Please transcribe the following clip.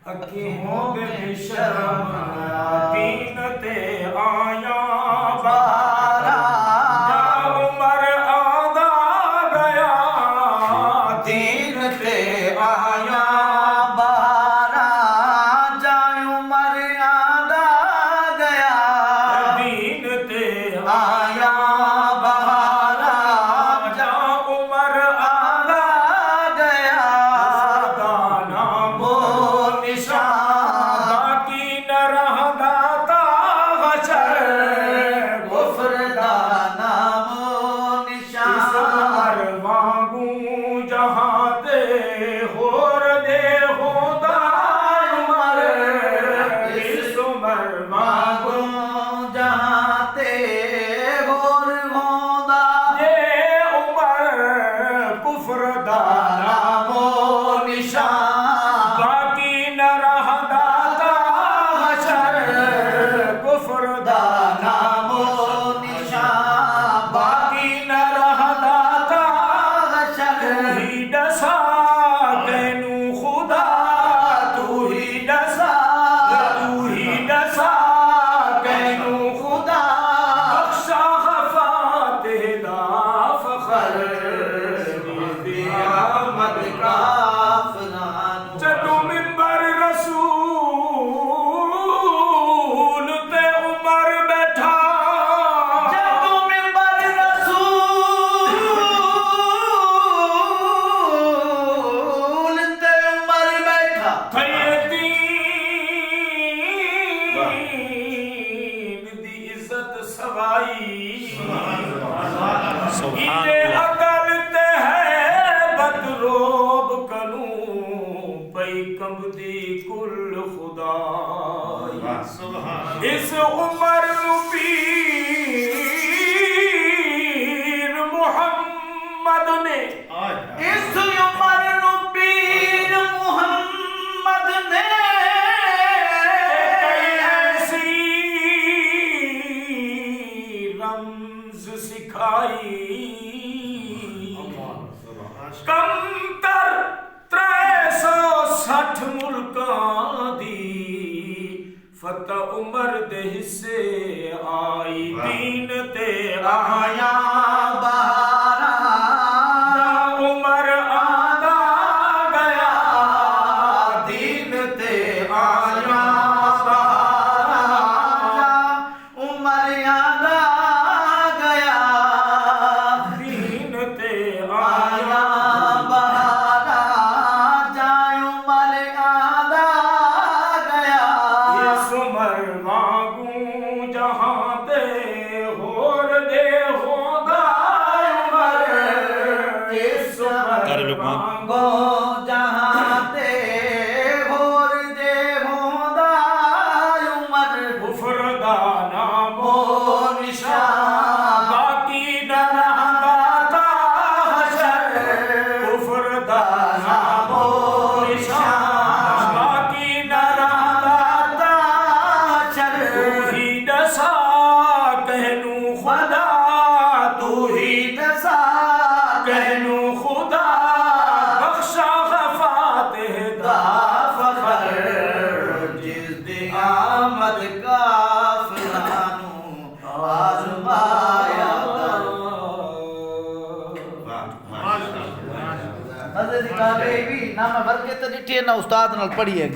अखियों के शर्म दीन ते आया बारा जा उमर आदा गया दीन ते आया बारा जा उमर आदा गया दीन ते आया बारा जा उमर आदा गया दाना बो बाकी न रहदा ता हशर गुफर दा नामो निशान वांगू जहां ते होर दे होदा उमर इस उमर वांगू जहां ते होर होदा ये उमर कुफर दा नामो निशान बाकी न रहदा ता हशर कुफर दा नामो निशान बाकी न रहदा ता हशर तू ही दसा तैनू खुदा तू ही दसा तैनू खुदा बख्शा खफा तेरा फखर आमद का चलो मिंबर रसूल ते उमर बैठा चलो मिंबर रसूल ते उमर बैठा थे दीन दी इज्जत सवाई इते अकल ते है बदरोब कनू पई कंबदी कुल खुदा इस उमर नू पीर मुहम्मद ने इस उमर नू पीर मुहम्मद ने कई ऐसी रम्ज सिखाई कम कर 360 मुल्कां दी फतह उमर दे हिस्से आई दीन ते आया बहारा उमर आदा गया दीन ते आया बहारा उमर आदा गया दीन ते आया बहारा जा उमर आदा गया इस उमर वांगू जहां ते होर दे होदा उमर इस उमर वांगू जहां ते होर दे होदा उमर गुफर दा नामो निशान बाकी न रहदा ता हशर गुफर दा नामो निशान बाकी न रहदा ता हशर तू ही दसा कहनू खुदा तू ही दसा कहनू खुदा बख्शा खफा तेरा फखर जिस दिन आमद काफिरानू आजमाया हज़रत काबे भी ना मैं वर्के ते डिठे ना उस्ताद नाल पढ़ी है